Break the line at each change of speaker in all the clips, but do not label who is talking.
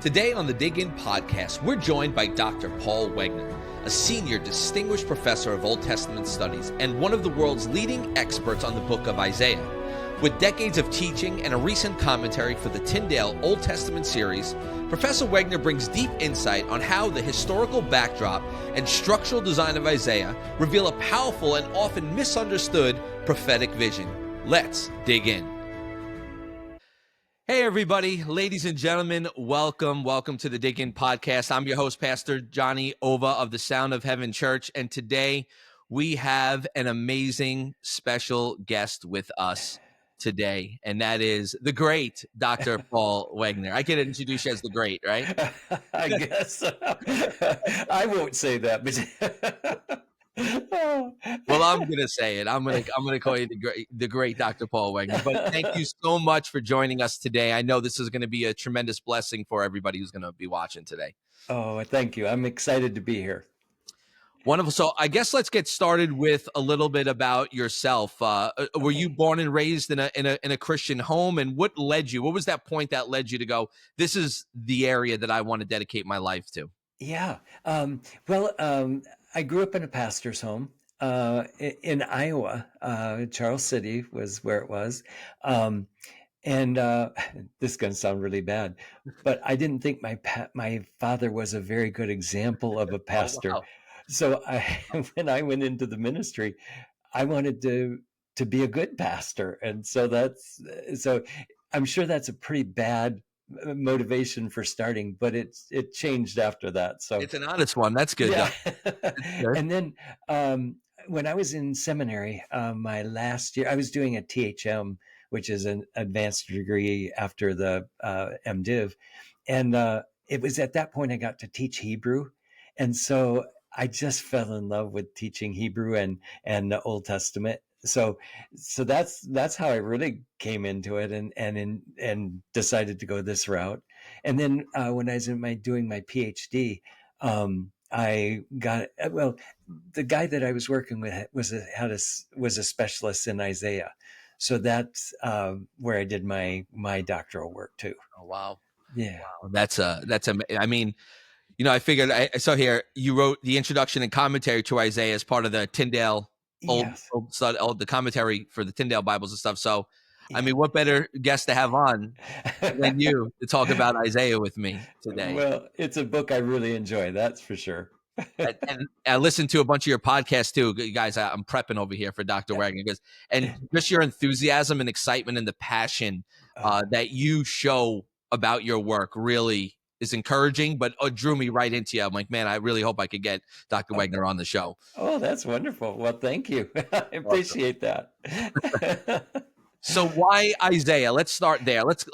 Today on the Dig In podcast, we're joined by Dr. Paul Wegner, a senior distinguished professor of Old Testament studies and one of the world's leading experts on the book of Isaiah. With decades of teaching and a recent commentary for the Tyndale Old Testament series, Professor Wegner brings deep insight on how the historical backdrop and structural design of Isaiah reveal a powerful and often misunderstood prophetic vision. Let's dig in. Hey, everybody, ladies and gentlemen, welcome to the Dig In podcast. I'm your host, Pastor Johnny Ova of the Sound of Heaven Church, and today we have an amazing special guest with us today, and that is the great Dr. Paul Wegner. I can introduce you as the great, right?
I guess. I won't say that, but
Well, I'm gonna say it. I'm gonna call you the great Dr. Paul Wegner. But thank you so much for joining us today. I know this is going to be a tremendous blessing for everybody who's going to be watching today.
Oh, thank you. I'm excited to be here.
Wonderful. So I guess let's get started with a little bit about yourself. Were you born and raised in a Christian home, and what led you? What was that point that led you to go, this is the area that I want to dedicate my life to?
Yeah. I grew up in a pastor's home in Iowa. Charles City was where it was. And this is going to sound really bad, but I didn't think my father was a very good example of a pastor.
Oh, wow.
So when I went into the ministry, I wanted to be a good pastor. And so I'm sure that's a pretty bad motivation for starting, but it changed after that. So
It's an honest one. That's good.
yeah.
Good.
And then when I was in seminary, my last year, I was doing a THM, which is an advanced degree after the MDiv. And it was at that point I got to teach Hebrew. And so I just fell in love with teaching Hebrew and the Old Testament. So that's how I really came into it and decided to go this route. And then when I was doing my PhD, I got the guy that I was working with was a specialist in Isaiah, so that's where I did my doctoral work too.
Oh, wow.
Yeah.
Wow. I mean, I figured I saw here you wrote the introduction and commentary to Isaiah as part of the Tyndale
Yes.
the commentary for the Tyndale Bibles and stuff. So, I
Yeah.
mean, what better guest to have on than you to talk about Isaiah with me today?
Well, it's a book I really enjoy, that's for sure.
And I listened to a bunch of your podcasts too, you guys. I'm prepping over here for Dr. Wagner and just your enthusiasm and excitement and the passion that you show about your work really is encouraging, but drew me right into you. I'm like, man, I really hope I could get Dr. Wagner on the show.
Oh, that's wonderful. Well, thank you. I appreciate that.
So why Isaiah? Let's start there. Let's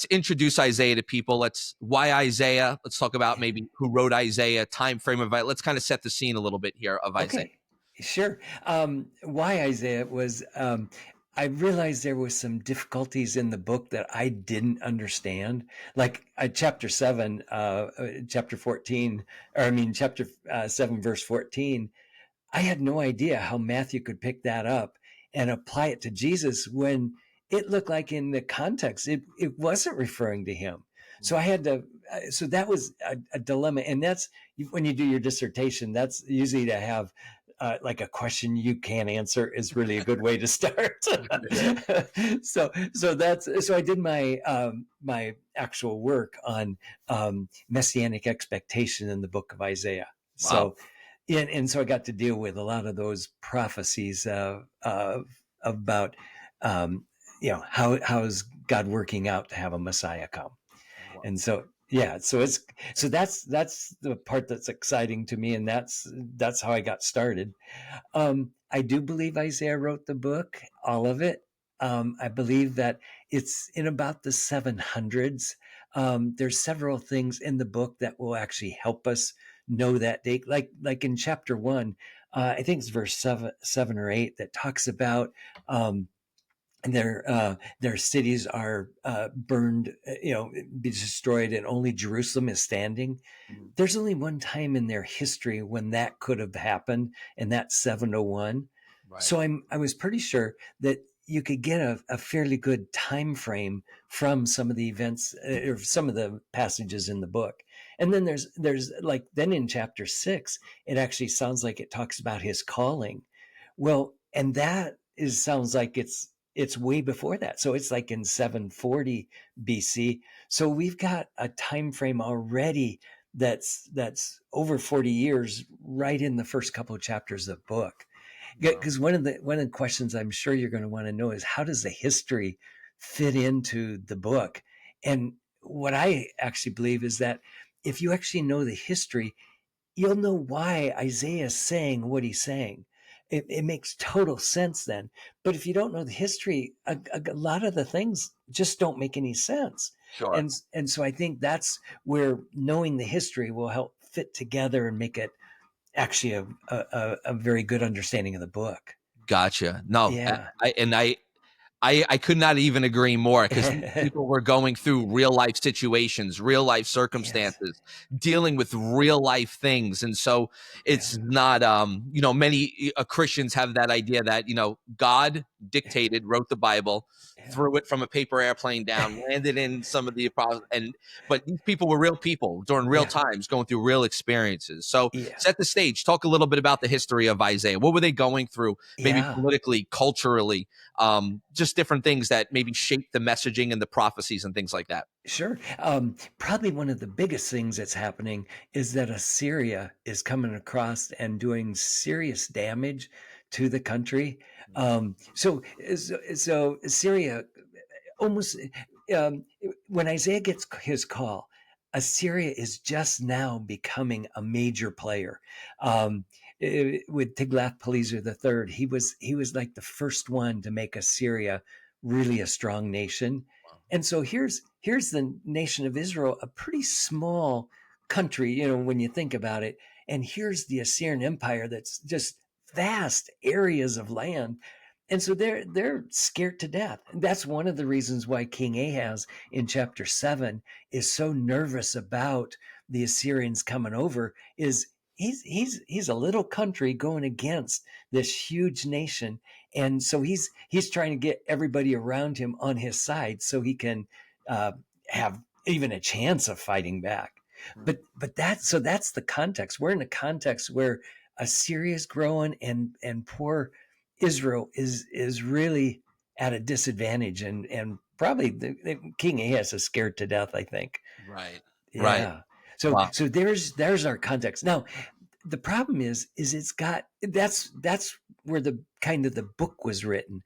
introduce Isaiah to people. Why Isaiah? Let's talk about maybe who wrote Isaiah, time frame of it. Let's kind of set the scene a little bit here of Isaiah.
Okay, sure. Why Isaiah was, I realized there was some difficulties in the book that I didn't understand. Like chapter 7, chapter 14, chapter 7, verse 14. I had no idea how Matthew could pick that up and apply it to Jesus when it looked like in the context, it wasn't referring to him. So I had to, so that was a dilemma. And that's when you do your dissertation, that's usually to have like a question you can't answer is really a good way to start. So I did my actual work on messianic expectation in the book of Isaiah.
Wow.
So, and so I got to deal with a lot of those prophecies about how is God working out to have a Messiah come. Wow. And so that's the part that's exciting to me, and that's how I got started. I do believe Isaiah wrote the book, all of it. I believe that it's in about the 700s. There's several things in the book that will actually help us know that date. Like in chapter 1, I think it's verse 7 or 8 that talks about their cities are burned, be destroyed, and only Jerusalem is standing. Mm-hmm. There's only one time in their history when that could have happened, and that's 701. Right. So I was pretty sure that you could get a fairly good time frame from some of the events or some of the passages in the book. And then there's like then in chapter 6, it actually sounds like it talks about his calling. Well, and that is sounds like it's way before that. So it's like in 740 BC. So we've got a time frame already that's over 40 years right in the first couple of chapters of the book.
Wow.
Because one of the questions I'm sure you're going to want to know is how does the history fit into the book? And what I actually believe is that if you actually know the history, you'll know why Isaiah is saying what he's saying. It makes total sense then. But if you don't know the history, a lot of the things just don't make any sense.
Sure.
And so I think that's where knowing the history will help fit together and make it actually a very good understanding of the book.
Gotcha. No,
Yeah.
I could not even agree more because these people were going through real life situations, real life
Yes.
circumstances, dealing with real life things. And so
Yeah.
it's not, many Christians have that idea that, God dictated, wrote the Bible,
Yeah.
threw it from a paper airplane down, landed in some of the, but these people were real people during real
Yeah.
times, going through real experiences. So
Yeah.
set the stage, talk a little bit about the history of Isaiah. What were they going through, maybe
Yeah.
politically, culturally? Just different things that maybe shape the messaging and the prophecies and things like that.
Sure. Probably one of the biggest things that's happening is that Assyria is coming across and doing serious damage to the country. So Assyria almost um, when Isaiah gets his call, Assyria is just now becoming a major player. With Tiglath-Pileser III, he was like the first one to make Assyria really a strong nation. And so here's the nation of Israel, a pretty small country, when you think about it. And here's the Assyrian Empire that's just vast areas of land. And so they're scared to death. And that's one of the reasons why King Ahaz in chapter 7 is so nervous about the Assyrians coming over. Is he's a little country going against this huge nation, and so he's trying to get everybody around him on his side so he can uh, have even a chance of fighting back. But that's the context. We're in a context where Assyria is growing, and poor Israel is really at a disadvantage, and probably the King Ahaz is scared to death, I think.
Right. Right.
Yeah. So
Wow.
so there's our context. Now, the problem is it's got that's where the kind of the book was written,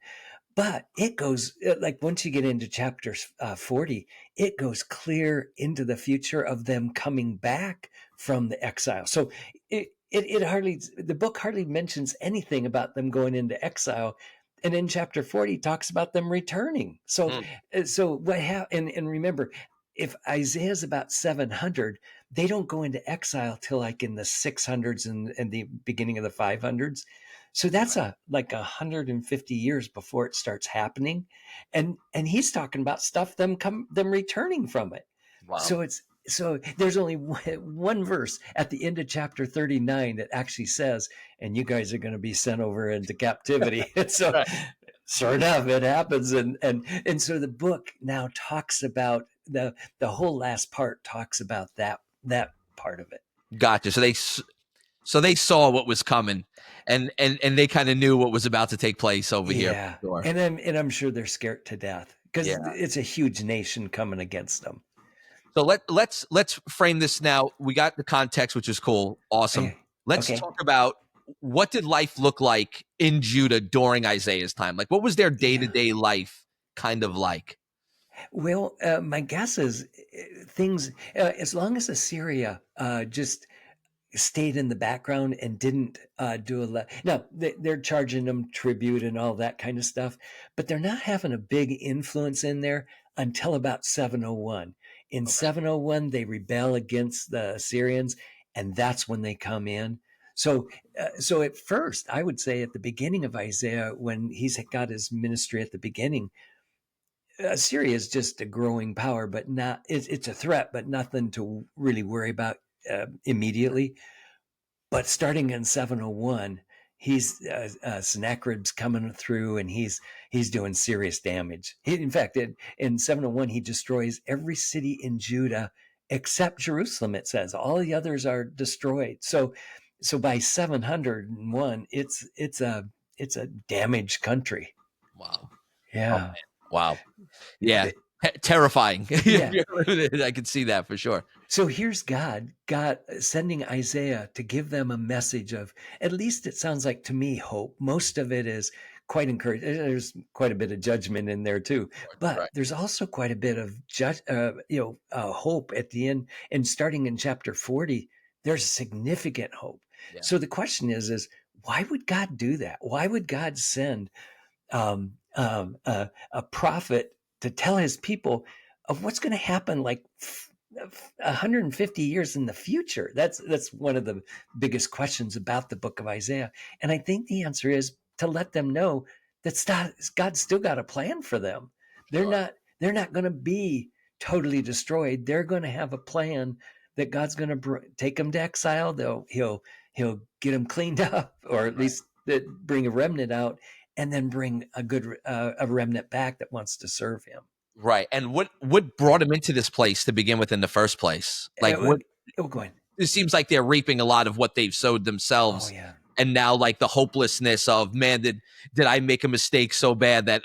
but it goes like once you get into chapter 40, it goes clear into the future of them coming back from the exile. So it hardly the book hardly mentions anything about them going into exile, and in chapter 40 talks about them returning. So
Mm,
so what happened? And remember, if Isaiah's about 700, they don't go into exile till like in the 600s and the beginning of the 500s. So that's
right.
like 150 years before it starts happening, and he's talking about stuff them returning from it.
Wow.
So there's only one verse at the end of chapter 39 that actually says, "And you guys are going to be sent over into captivity." So
Right.
sure enough, it happens, and so the book now talks about the whole last part talks about that part of it.
Gotcha. So they saw what was coming, and they kind of knew what was about to take place over here
Yeah,
for sure.
and I'm sure they're scared to death because
Yeah.
it's a huge nation coming against them.
So let's frame this now. We got the context, which is cool, awesome.
Eh,
Let's
Okay,
talk about what did life look like in Judah during Isaiah's time? Like, what was their day to
yeah.
day life kind of like?
Well, my guess is things as long as Assyria just stayed in the background and didn't do a lot. Now they're charging them tribute and all that kind of stuff, but they're not having a big influence in there until about 701. In
Okay.
701, they rebel against the Assyrians, and that's when they come in. So at first, I would say at the beginning of Isaiah, when he's got his ministry at the beginning, Syria is just a growing power, but not it's a threat, but nothing to really worry about immediately. But starting in 701, he's Sennacherib's coming through, and he's doing serious damage. In fact, in 701, he destroys every city in Judah except Jerusalem. It says all the others are destroyed. So by 701, it's a damaged country.
Wow. Oh
Yeah.
man. Wow. Yeah. Terrifying.
Yeah.
I can see that for sure.
So here's God sending Isaiah to give them a message of, at least it sounds like to me, hope. Most of it is quite encouraging. There's quite a bit of judgment in there too, but
Right.
there's also quite a bit of hope at the end. And starting in chapter 40, there's significant hope.
Yeah.
So the question is why would God do that? Why would God send a prophet to tell his people of what's going to happen like 150 years in the future? That's one of the biggest questions about the book of Isaiah. And I think the answer is to let them know that God's still got a plan for them.
Sure.
They're not going to be totally destroyed. They're going to have a plan that God's going to take them to exile. He'll get them cleaned up, or at least bring a remnant out, and then bring a remnant back that wants to serve him.
Right. And what brought him into this place to begin with in the first place? Like what
Go ahead.
it seems like they're reaping a lot of what they've sowed
Oh
themselves.
yeah.
And now like the hopelessness of, man, did I make a mistake so bad that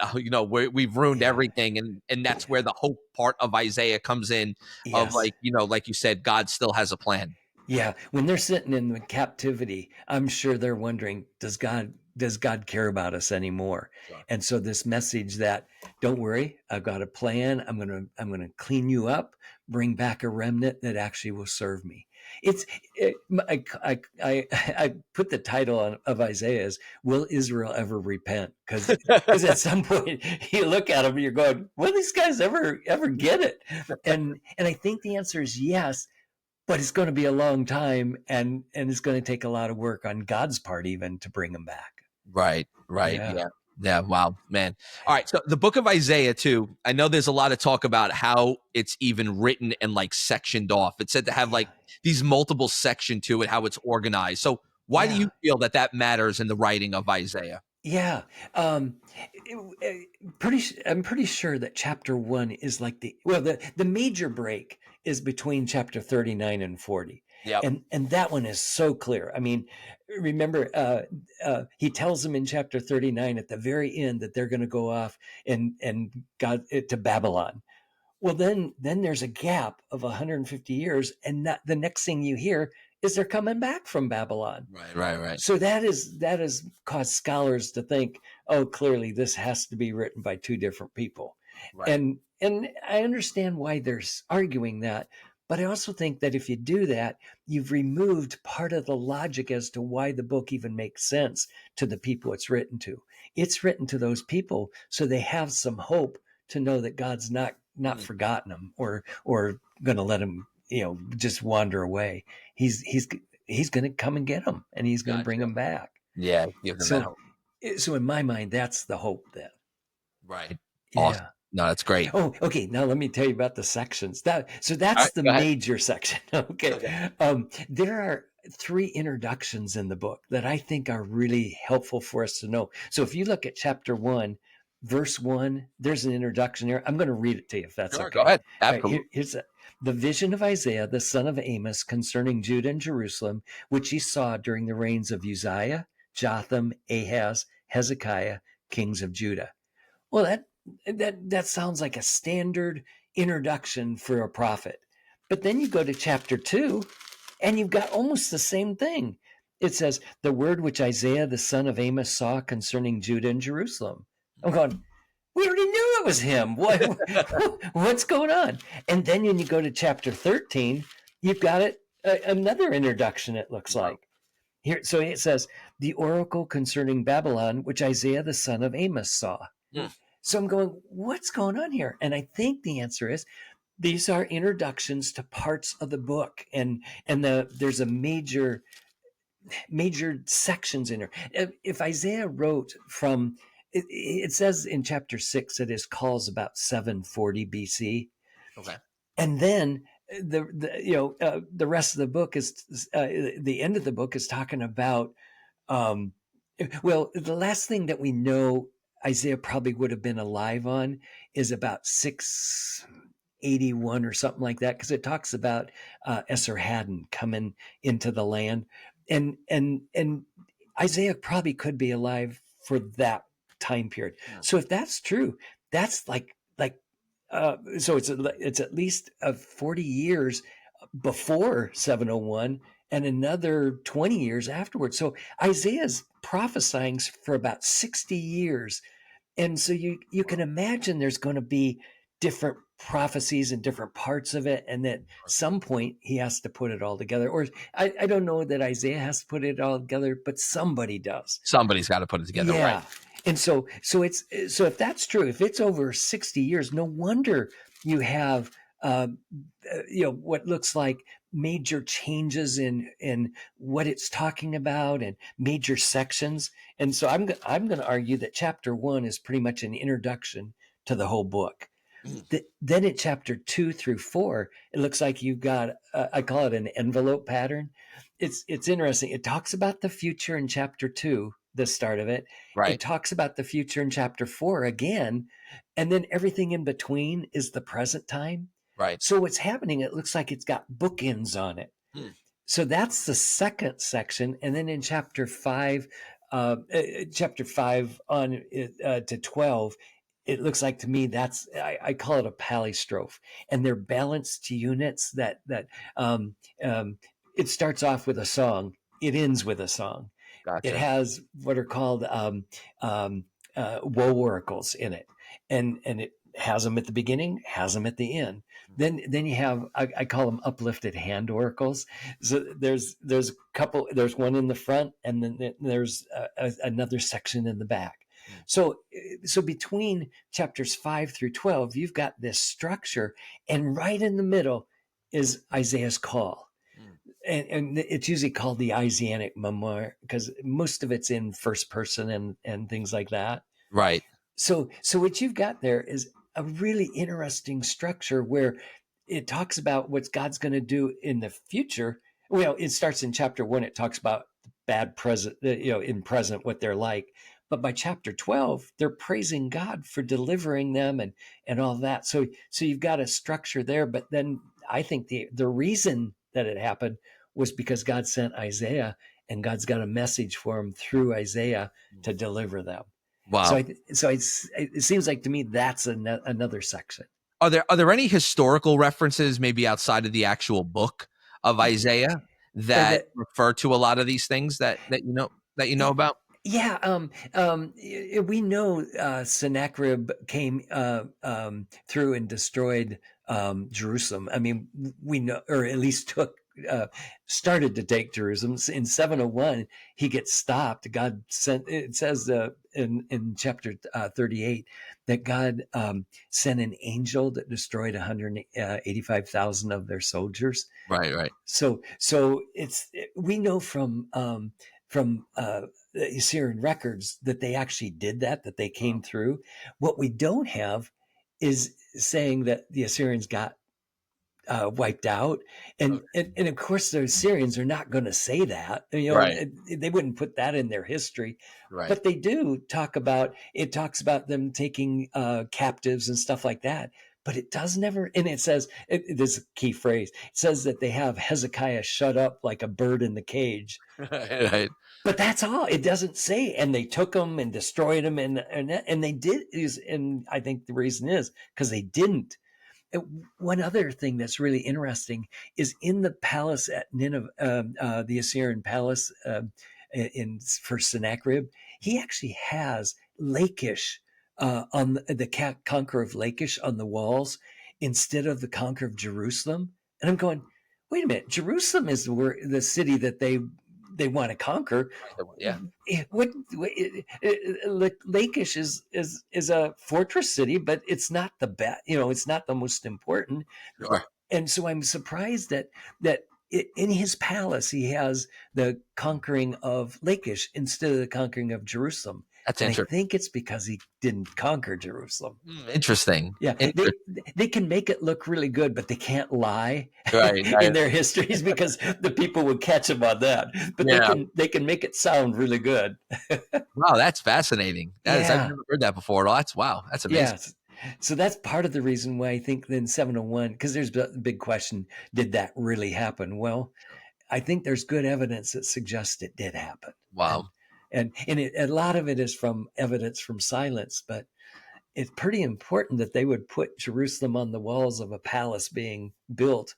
we've ruined
Yeah.
everything, and that's where the hope part of Isaiah comes in, of
Yes.
like, like you said, God still has a plan.
Yeah, when they're sitting in the captivity, I'm sure they're wondering, does God care about us anymore?
Sure.
And so this message that, don't worry, I've got a plan. I'm gonna clean you up, bring back a remnant that actually will serve me. I put the title of Isaiah as, "Will Israel ever repent?" Because at some point you look at them and you're going, "Will these guys ever get it?" And I think the answer is yes, but it's going to be a long time, and it's going to take a lot of work on God's part even to bring them back.
Right.
Yeah.
Yeah. Yeah. Wow, man. All right. So the book of Isaiah too, I know there's a lot of talk about how it's even written and like sectioned off. It's said to have like
Yeah.
these multiple section to it, how it's organized. So why do
Yeah.
you feel that matters in the writing of Isaiah?
Yeah. I'm pretty sure that chapter 1 is like the major break is between chapter 39 and 40.
Yep.
And that one is so clear. I mean, remember, he tells them in chapter 39 at the very end that they're going to go off and God to Babylon. Well, then there's a gap of 150 years, and the next thing you hear is they're coming back from Babylon.
Right.
So that has caused scholars to think, oh, clearly this has to be written by two different people.
Right.
And I understand why they're arguing that, but I also think that if you do that, you've removed part of the logic as to why the book even makes sense to the people it's written to. It's written to those people so they have some hope to know that God's not forgotten them or going to let them just wander away. He's going to come and get them, and he's going to bring
Gotcha.
them back.
Yeah. Give them that
So
hope.
so in my mind, that's the hope then.
Right. Awesome.
Yeah.
No, that's great.
Oh, okay. Now let me tell you about the sections. So
All
that's
right,
the
go ahead.
major section. Okay. There are 3 introductions in the book that I think are really helpful for us to know. So if you look at chapter 1, verse 1, there's an introduction here. I'm going to read it to you if that's
Sure,
okay.
go ahead.
All right,
Absolutely.
here's the vision of Isaiah, the son of Amos, concerning Judah and Jerusalem, which he saw during the reigns of Uzziah, Jotham, Ahaz, Hezekiah, kings of Judah. Well, that sounds like a standard introduction for a prophet. But then you go to chapter 2, and you've got almost the same thing. It says, the word which Isaiah the son of Amos saw concerning Judah and Jerusalem. I'm going, we already knew it was him. What's going on? And then when you go to chapter 13, you've got another introduction, it looks
Wow.
like. Here, so it says, the oracle concerning Babylon, which Isaiah the son of Amos saw. So I'm going, what's going on here? And I think the answer is these are introductions to parts of the book, and there's a major sections in there. If Isaiah wrote from, it says in chapter 6 that his calls about 740 BC,
Okay.
and then the rest of the book is the end of the book is talking about Well, the last thing that we know Isaiah probably would have been alive on is about 681 or something like that, because it talks about Esarhaddon coming into the land, and Isaiah probably could be alive for that time period.
Yeah.
So if that's true, that's like so it's at least 40 years before 701 and another 20 years afterwards. So Isaiah's prophesying for about 60 years. And so you can imagine there's going to be different prophecies in different parts of it. And at some point he has to put it all together. Or I don't know that Isaiah has to put it all together, but somebody does.
Somebody's got to put it together, right?
Yeah. And so if that's true, if it's over 60 years, no wonder you have what looks like major changes in what it's talking about and major sections. And so I'm going to argue that chapter 1 is pretty much an introduction to the whole book. Then at chapter 2 through 4, it looks like you've got I call it an envelope pattern. It's interesting. It talks about the future in chapter 2, the start of it.
Right.
It talks about the future in chapter 4 again, and then everything in between is the present time.
Right.
So what's happening, it looks like it's got bookends on it. So that's the second section. And then in chapter 5 on to 12, it looks like to me that's I call it a palistrophe, and they're balanced units that it starts off with a song, it ends with a song.
Gotcha.
It has what are called woe oracles in it, and it has them at the beginning, has them at the end. Then you have I call them uplifted hand oracles. So there's a couple. There's one in the front, and then there's another section in the back. So between chapters 5 through 12, you've got this structure, and right in the middle is Isaiah's call. And it's usually called the Isaianic memoir because most of it's in first person and things like that.
Right.
So what you've got there is a really interesting structure where it talks about what God's going to do in the future. Well, it starts in chapter 1. It talks about bad present, in present, what they're like. But by chapter 12, they're praising God for delivering them and all that. So you've got a structure there. But then I think the reason that it happened was because God sent Isaiah, and God's got a message for him through Isaiah to deliver them.
Wow.
So it seems like to me that's another section.
Are there any historical references, maybe outside of the actual book of Isaiah, that refer to a lot of these things that you know about?
Yeah, we know Sennacherib came through and destroyed Jerusalem. I mean, we know, or at least started to take Jerusalem. In 701, he gets stopped. God sent. It says in chapter 38 that God sent an angel that destroyed 185,000 of their soldiers.
Right.
So we know from the Assyrian records that they actually did that they came through. What we don't have is saying that the Assyrians got wiped out, and of course the Assyrians are not going to say that.
Right.
They wouldn't put that in their history.
Right.
But they do talk about it. Talks about them taking captives and stuff like that. But it does never, and it says this is a key phrase. It says that they have Hezekiah shut up like a bird in the cage.
Right.
But that's all. It doesn't say. And they took them and destroyed them, and they did. And I think the reason is because they didn't. One other thing that's really interesting is in the palace at Nineveh, the Assyrian palace for Sennacherib, he actually has Lachish on the conqueror of Lachish on the walls instead of the conqueror of Jerusalem. And I'm going, wait a minute, Jerusalem is the city that they want to conquer.
Yeah.
Lachish is a fortress city, but it's not the best. It's not the most important.
Sure.
And so I'm surprised that in his palace he has the conquering of Lachish instead of the conquering of Jerusalem.
That's
And I
interesting.
think it's because he didn't conquer Jerusalem.
Interesting.
Yeah, they can make it look really good, but they can't lie
Right.
in their histories because the people would catch them on that. But
Yeah.
they can make it sound really good.
Wow, that's fascinating. I've
Yeah,
never heard that before at all. That's amazing.
yes. So that's part of the reason why I think then 701, because there's a big question: did that really happen? Well, I think there's good evidence that suggests it did happen,
Wow.
a lot of it is from evidence from silence, but it's pretty important that they would put Jerusalem on the walls of a palace being built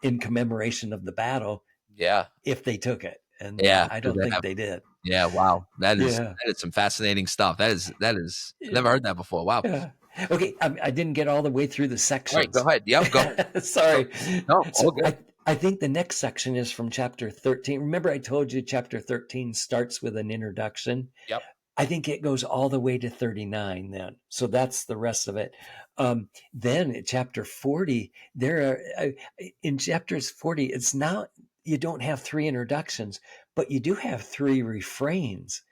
in commemoration of the battle
Yeah.
if they took it. And
Yeah.
I
'Cause
don't think they did.
yeah. Wow.
Yeah.
That is some fascinating stuff. I've never heard that before. Wow.
Yeah. Okay. I didn't get all the way through the
All right. Go
sections.
ahead. Yep. Go.
Sorry.
No. All
So
good.
I think the next section is from chapter 13. Remember, I told you chapter 13 starts with an introduction.
Yep.
I think it goes all the way to 39 then. So that's the rest of it. Then in chapter 40, in chapters 40, it's not, you don't have three introductions, but you do have three refrains.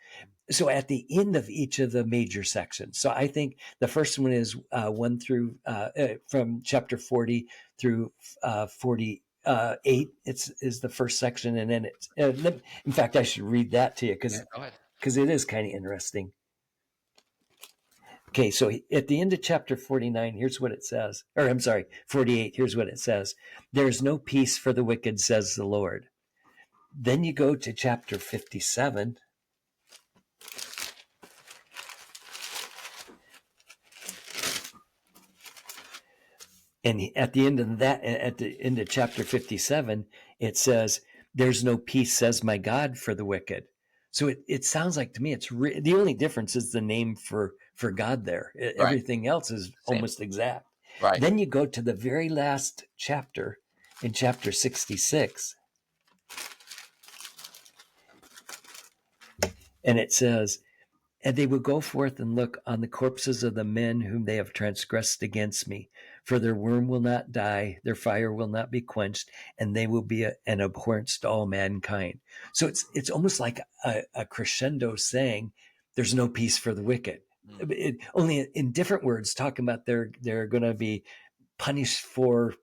So at the end of each of the major sections. So I think the first one is one through, from chapter 40 through 48. Is the first section. And then in fact, I should read that to you
Yeah. Go ahead.
because it is kind of interesting. Okay, so at the end of chapter 49, here's what it says. Or I'm sorry, 48, here's what it says. There's no peace for the wicked, says the Lord. Then you go to chapter 57. And at the end of chapter 57, it says, there's no peace, says my God, for the wicked. So it sounds like to me, the only difference is the name for God there.
Right.
Everything else is
Same.
almost exact.
Right.
Then you go to the very last chapter in chapter 66. And it says, and they will go forth and look on the corpses of the men whom they have transgressed against me. For their worm will not die, their fire will not be quenched, and they will be an abhorrence to all mankind. So it's almost like a crescendo saying, there's no peace for the wicked. Only in different words, talking about they're going to be punished for.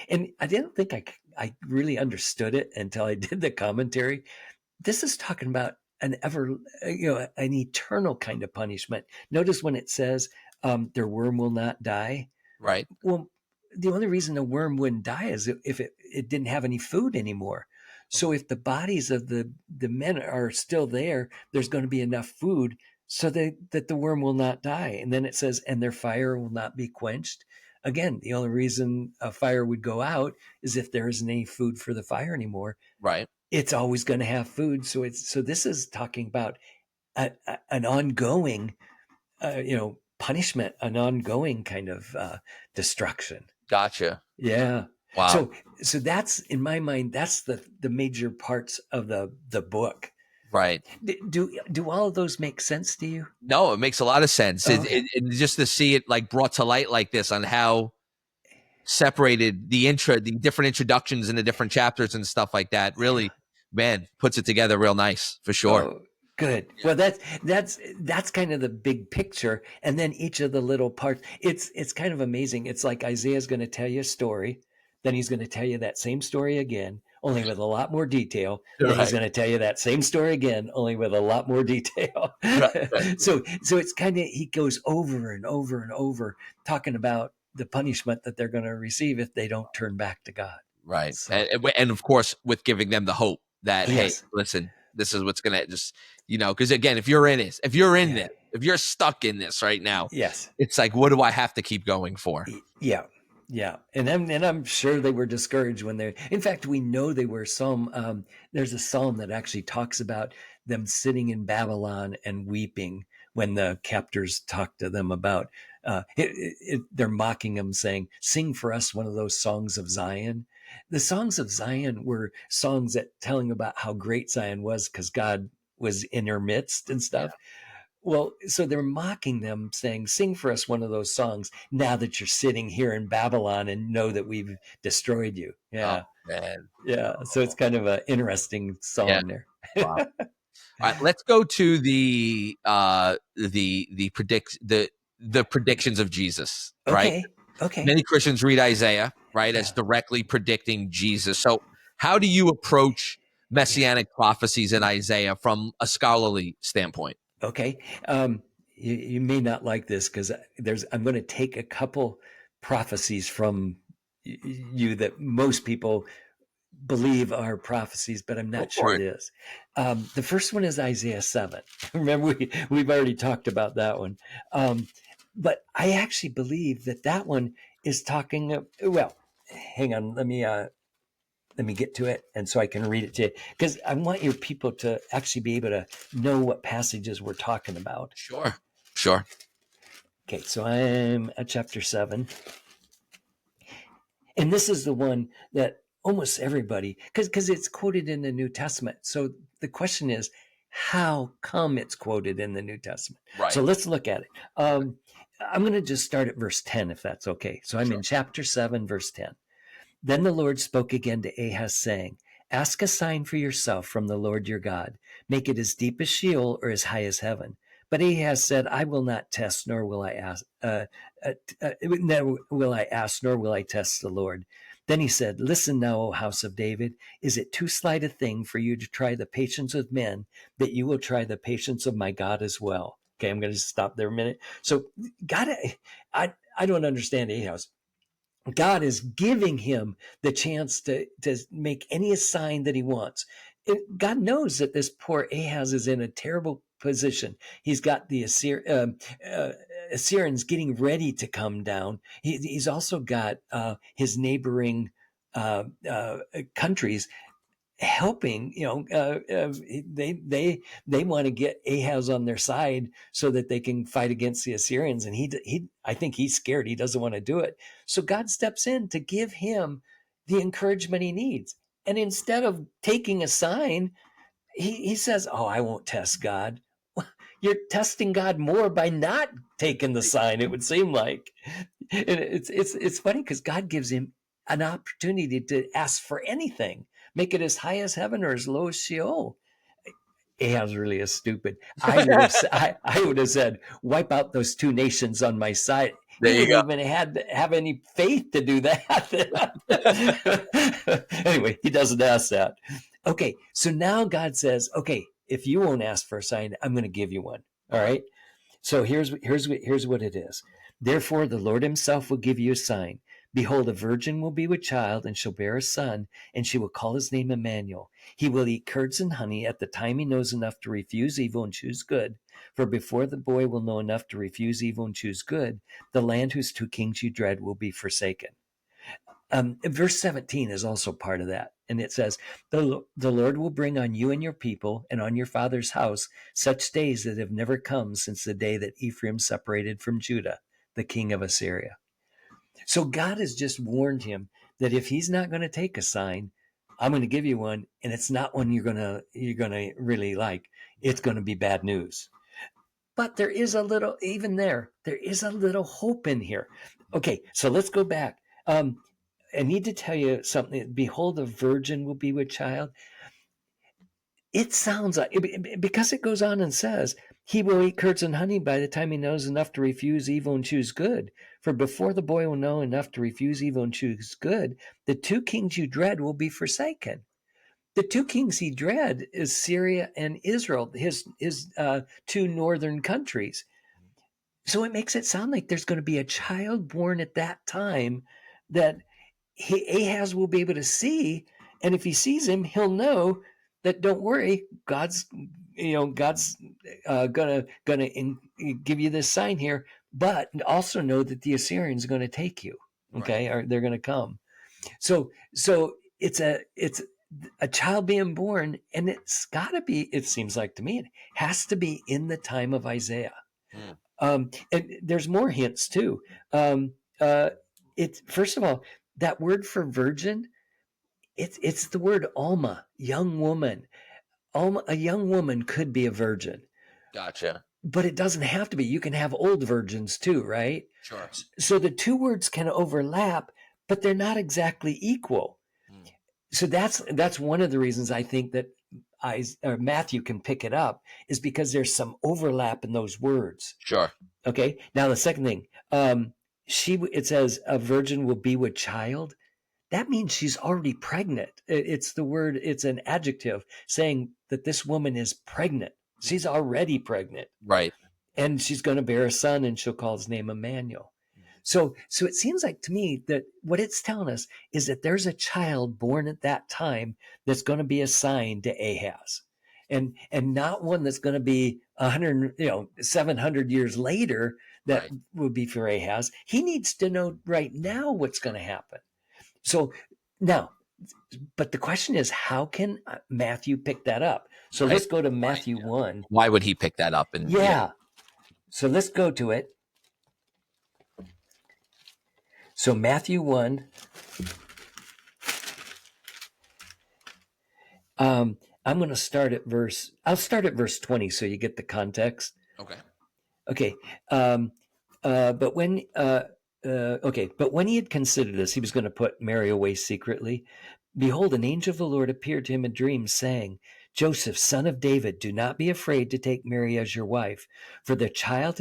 And I didn't think I really understood it until I did the commentary. This is talking about an eternal kind of punishment. Notice when it says their worm will not die.
Right.
Well, the only reason a worm wouldn't die is if it didn't have any food anymore. So if the bodies of the men are still there, there's going to be enough food so that the worm will not die. And then it says, and their fire will not be quenched. Again, the only reason a fire would go out is if there isn't any food for the fire anymore.
Right.
It's always going to have food. So this is talking about an ongoing, punishment, an ongoing kind of destruction.
Gotcha.
Yeah.
Wow.
So that's, in my mind, that's the major parts of the book.
Right.
Do all of those make sense to you?
No, it makes a lot of sense.
Okay.
Just to see it like brought to light like this on how separated the different introductions in the different chapters and stuff like that really, man, puts it together real nice for sure.
Oh, good. Yeah. Well, that's kind of the big picture, and then each of the little parts. It's kind of amazing. It's like Isaiah's going to tell you a story, then he's going to tell you that same story again, only with a lot more detail. Right. Then he's going to tell you that same story again, only with a lot more detail. Right. So it's kind of, he goes over and over and over talking about the punishment that they're going to receive if they don't turn back to God.
Right. So, and of course, with giving them the hope that,
yes.
Hey, listen, this is what's going to just, because again, if you're in this, if you're stuck in this right now,
yes,
it's like, what do I have to keep going for?
Yeah. Yeah. And I'm sure they were discouraged when in fact, we know they were. There's a psalm that actually talks about them sitting in Babylon and weeping when the captors talk to them about, they're mocking them saying, sing for us one of those songs of Zion. The songs of Zion were songs that telling about how great Zion was because God was in her midst and stuff. Yeah. Well, so they're mocking them saying, sing for us one of those songs now that you're sitting here in Babylon and know that we've destroyed you. Yeah.
Oh, man.
Yeah. So it's kind of an interesting song there.
Wow. All right, let's go to the predictions of Jesus, right?
Okay. Okay.
Many Christians read Isaiah, right,
Yeah.
as directly predicting Jesus. So, how do you approach
Yeah.
messianic prophecies in Isaiah from a scholarly standpoint?
Okay. You may not like this because I'm going to take a couple prophecies from you that most people believe are prophecies, but I'm
Go
not sure
for
it
it.
is. The first one is Isaiah 7. Remember, we've already talked about that one. But I actually believe that one is talking, well, hang on, let me get to it and so I can read it to you because I want your people to actually be able to know what passages we're talking about.
Sure. Sure.
Okay, so I'm at chapter 7. And this is the one that almost everybody, because it's quoted in the New Testament. So the question is, how come it's quoted in the New Testament?
Right.
So let's look at it. I'm going to just start at verse 10, if that's okay. So I'm
Sure.
in chapter 7, verse 10. Then the Lord spoke again to Ahaz, saying, Ask a sign for yourself from the Lord your God. Make it as deep as Sheol or as high as heaven. But Ahaz said, I will not test, nor will I ask. Never will I ask, nor will I test the Lord. Then he said, Listen now, O house of David. Is it too slight a thing for you to try the patience of men, that you will try the patience of my God as well? Okay, I'm going to stop there a minute. So, God, I don't understand Ahaz. God is giving him the chance to make any sign that he wants. God knows that this poor Ahaz is in a terrible position. He's got the Assyrians getting ready to come down. He's also got his neighboring countries helping. They want to get Ahaz on their side so that they can fight against the Assyrians, and he I think he's scared. He doesn't want to do it. So God steps in to give him the encouragement he needs, and instead of taking a sign, he says, oh, I won't test God. You're testing God more by not taking the sign, it would seem like. And it's funny because God gives him an opportunity to ask for anything, make it as high as heaven or as low as Sheol. Ahaz really is stupid. I would have said, wipe out those two nations on my side.
There
He
you
wouldn't
go.
even have any faith to do that. Anyway, he doesn't ask that. Okay, so now God says, okay, if you won't ask for a sign, I'm going to give you one. All right. So here's what it is. Therefore, the Lord himself will give you a sign. Behold, a virgin will be with child and shall bear a son, and she will call his name Emmanuel. He will eat curds and honey. At the time he knows enough to refuse evil and choose good. For before the boy will know enough to refuse evil and choose good, the land whose two kings you dread will be forsaken. Verse 17 is also part of that. And it says, the Lord will bring on you and your people and on your father's house such days that have never come since the day that Ephraim separated from Judah, the king of Assyria. So God has just warned him that if he's not going to take a sign, I'm going to give you one, and it's not one you're going to really like. It's going to be bad news. But there is a little, even there is a little hope in here. Okay, so let's go back. I need to tell you something. Behold, a virgin will be with child. It sounds like, because it goes on and says, he will eat curds and honey by the time he knows enough to refuse evil and choose good. For before the boy will know enough to refuse evil and choose good, the two kings you dread will be forsaken. The two kings he dread is Syria and Israel, his two northern countries. So it makes it sound like there's going to be a child born at that time that Ahaz will be able to see, and if he sees him, he'll know that don't worry, God's gonna give you this sign here, but also know that the Assyrians are going to take you, okay,
Right.
or they're going to come. So it's a child being born, and it's got to be. It seems like to me it has to be in the time of Isaiah.
Mm.
And there's more hints too. Um, uh, it's first of all, that word for virgin, it's the word alma, young woman. Alma, a young woman could be a virgin,
Gotcha.
but it doesn't have to be. You can have old virgins too, right?
Sure.
So the two words can overlap, but they're not exactly equal.
Mm.
So that's one of the reasons I think that Matthew can pick it up is because there's some overlap in those words.
Sure.
Okay. Now the second thing, it says a virgin will be with child. That means she's already pregnant. It's the word, it's an adjective saying that this woman is pregnant. She's already pregnant.
Right.
And she's going to bear a son, and she'll call his name Emmanuel. So it seems like to me that what it's telling us is that there's a child born at that time that's going to be a sign to Ahaz, and not one that's going to be 700 years later that
Right.
will be for Ahaz. He needs to know right now what's going to happen. So now, but the question is, how can Matthew pick that up? So
Right.
let's go to Matthew 1.
Why would he pick that up? And
Yeah. So let's go to it. So Matthew 1. I'm going to start at I'll start at verse 20 so you get the context.
Okay.
Okay. But when he had considered this, he was going to put Mary away secretly. Behold, an angel of the Lord appeared to him in dreams, saying, Joseph, son of David, do not be afraid to take Mary as your wife, for the child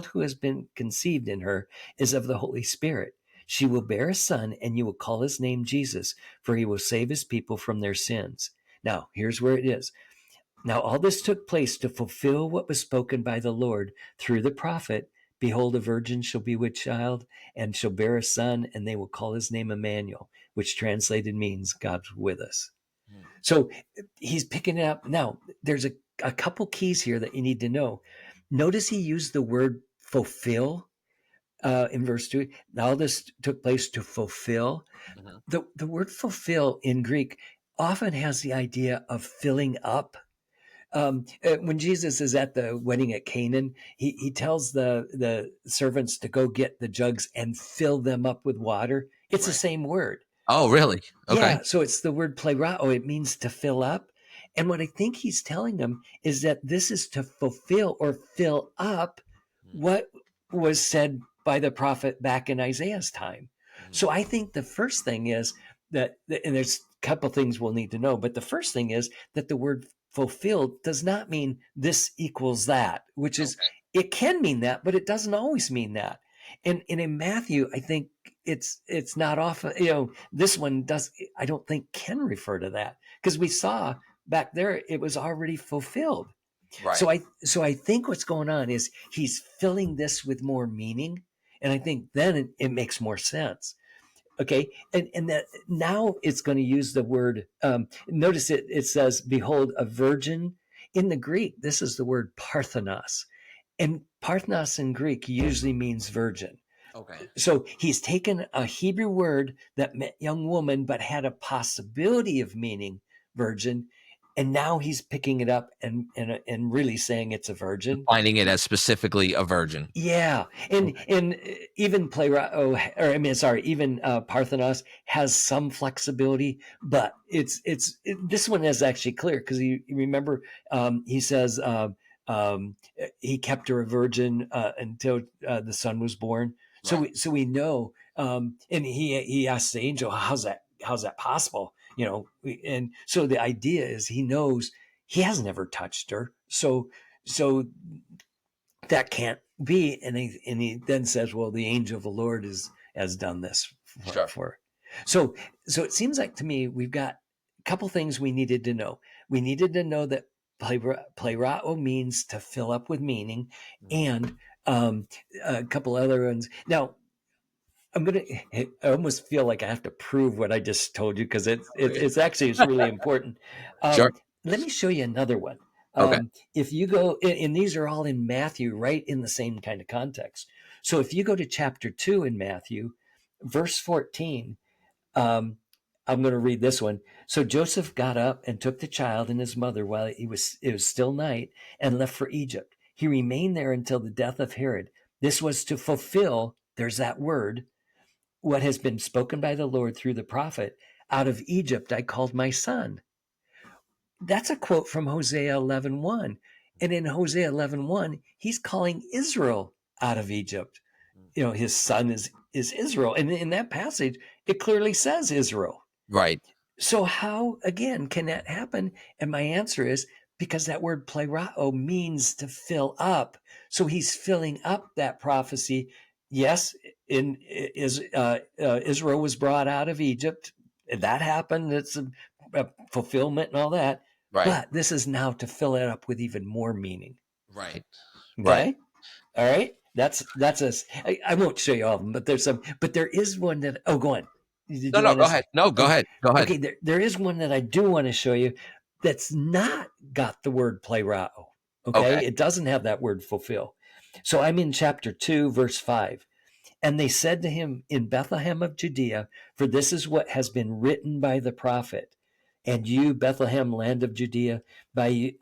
who has been conceived in her is of the Holy Spirit. She will bear a son, and you will call his name Jesus, for he will save his people from their sins. Now, here's where it is. Now, all this took place to fulfill what was spoken by the Lord through the prophet. Behold, a virgin shall be with child and shall bear a son, and they will call his name Emmanuel, which translated means God's with us. So he's picking it up. Now, there's a couple keys here that you need to know. Notice he used the word fulfill in verse 2. Now this took place to fulfill. Mm-hmm. The word fulfill in Greek often has the idea of filling up. When Jesus is at the wedding at Canaan, he tells the servants to go get the jugs and fill them up with water. It's the same word.
Oh, really? Okay.
Yeah, so it's the word plerao. It means to fill up. And what I think he's telling them is that this is to fulfill or fill up what was said by the prophet back in Isaiah's time. So I think the first thing is that, and there's a couple things we'll need to know, but the first thing is that the word fulfilled does not mean this equals that, which is, it can mean that, but it doesn't always mean that. And in Matthew, I think it's not often, this one I don't think can refer to that, because we saw back there, it was already fulfilled. Right. So I think what's going on is he's filling this with more meaning. And I think then it makes more sense. Okay. And that now it's going to use the word, notice it says, behold, a virgin. In the Greek, this is the word parthenos. And parthenos in Greek usually means virgin. Okay. So he's taken a Hebrew word that meant young woman, but had a possibility of meaning virgin. And now he's picking it up and really saying it's a virgin.
Finding it as specifically a virgin.
Yeah. And even even Parthenos has some flexibility, but this one is actually clear, because you remember he says he kept her a virgin until the son was born. Right. So we know, and he asked the angel, how's that possible? And so the idea is he knows he has never touched her. So that can't be. And he then says, well, the angel of the Lord has done this for her. So it seems like to me, we've got a couple things we needed to know. We needed to know that plerao means to fill up with meaning, and a couple other ones. Now, I almost feel like I have to prove what I just told you, because it's really important.
Sure.
Let me show you another one.
Okay.
If you go, and these are all in Matthew, right in the same kind of context. So if you go to chapter 2 in Matthew, verse 14, I'm going to read this one. So Joseph got up and took the child and his mother while it was still night, and left for Egypt. He remained there until the death of Herod. This was to fulfill, there's that word, what has been spoken by the Lord through the prophet, out of Egypt I called my son. That's a quote from Hosea 11:1. And in Hosea 11:1, he's calling Israel out of Egypt. His son is Israel. And in that passage, it clearly says Israel.
Right.
So how again can that happen? And my answer is because that word plerao means to fill up. So he's filling up that prophecy. Yes, Israel was brought out of Egypt. That happened. It's a fulfillment and all that.
Right.
But this is now to fill it up with even more meaning.
Right. Right.
Okay. All right. That's us. I won't show you all of them, but there's some. But there is one that. Oh, go on. Did
No,
you
no,
want
go
to?
ahead. No, go
Okay.
ahead. Go ahead.
Okay. There is one that I do want to show you. That's not got the word plerao. Okay.
Okay.
It doesn't have that word fulfill. So I'm in chapter 2, verse 5. And they said to him in Bethlehem of Judea, for this is what has been written by the prophet. And you, Bethlehem, land of Judea, by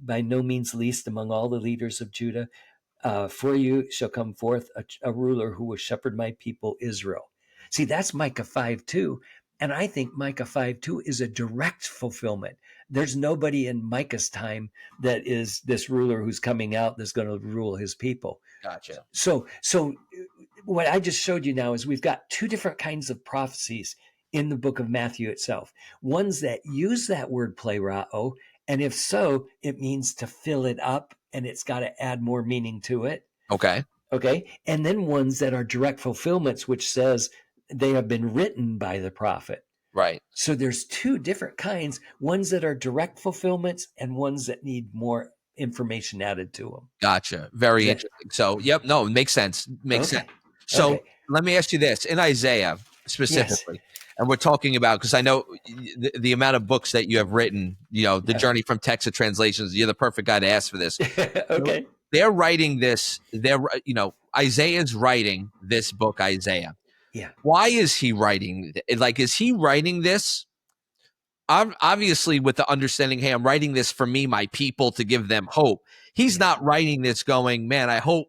no means least among all the leaders of Judah, for you shall come forth a ruler who will shepherd my people Israel. See, that's Micah 5:2. And I think Micah 5:2 is a direct fulfillment. There's nobody in Micah's time that is this ruler who's coming out that's going to rule his people.
Gotcha.
So what I just showed you now is we've got two different kinds of prophecies in the book of Matthew itself. Ones that use that word plerao, and if so, it means to fill it up and it's got to add more meaning to it.
Okay.
Okay. And then ones that are direct fulfillments, which says they have been written by the prophet.
Right.
So there's two different kinds, ones that are direct fulfillments and ones that need more information added to them.
Gotcha. Very interesting. So, yep. No, it makes sense. Makes sense.
Okay.
So
Okay.
let me ask you this in Isaiah
Yes.
specifically, and we're talking about, because I know the amount of books that you have written, the
Yeah.
journey from text to translations, you're the perfect guy to ask for this.
Okay.
They're writing this, Isaiah's writing this book, Isaiah.
Yeah.
Why is he writing? Like, is he writing this? Obviously, with the understanding, hey, I'm writing this for me, my people, to give them hope. He's not writing this going, man, I hope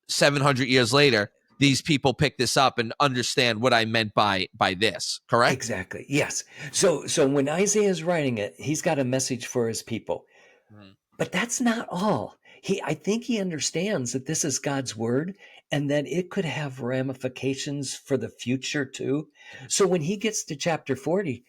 700 years later, these people pick this up and understand what I meant by this. Correct?
Exactly. Yes. So when Isaiah is writing it, he's got a message for his people.
Mhm.
But that's not all. I think he understands that this is God's word and that it could have ramifications for the future too. So when he gets to chapter 40,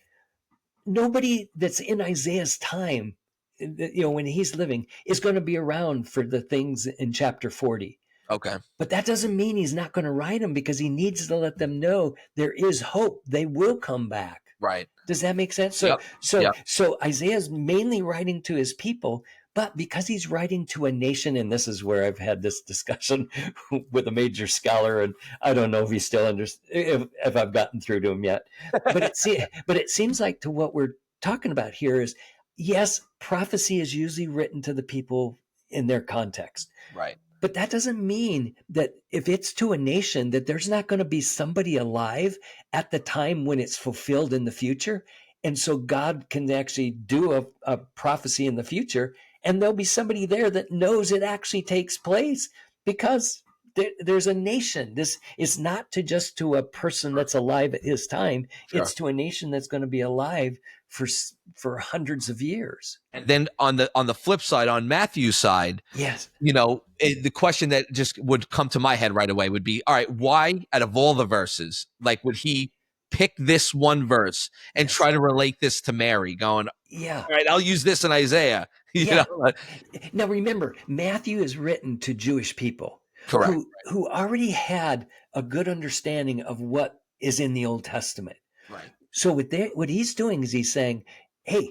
nobody that's in Isaiah's time, when he's living, is going to be around for the things in chapter 40.
Okay.
But that doesn't mean he's not going to write them, because he needs to let them know there is hope. They will come back.
Right.
Does that make sense? So Isaiah's mainly writing to his people, but because he's writing to a nation, and this is where I've had this discussion with a major scholar, and I don't know if he still understands, if I've gotten through to him yet. But it seems like to what we're talking about here is, yes, prophecy is usually written to the people in their context.
Right.
But that doesn't mean that if it's to a nation, that there's not going to be somebody alive at the time when it's fulfilled in the future. And so God can actually do a prophecy in the future, and there'll be somebody there that knows it actually takes place, because there's a nation. This is not just to a person that's alive at his time.
Sure.
It's to a nation that's going to be alive for hundreds of years.
And then on the flip side, on Matthew's side,
yes,
the question that just would come to my head right away would be, all right, why out of all the verses, like, would he pick this one verse and try to relate this to Mary, going,
yeah,
all right, I'll use this in Isaiah.
Now remember, Matthew is written to Jewish people,
correct,
who already had a good understanding of what is in the Old Testament.
Right.
So what he's doing is he's saying, hey,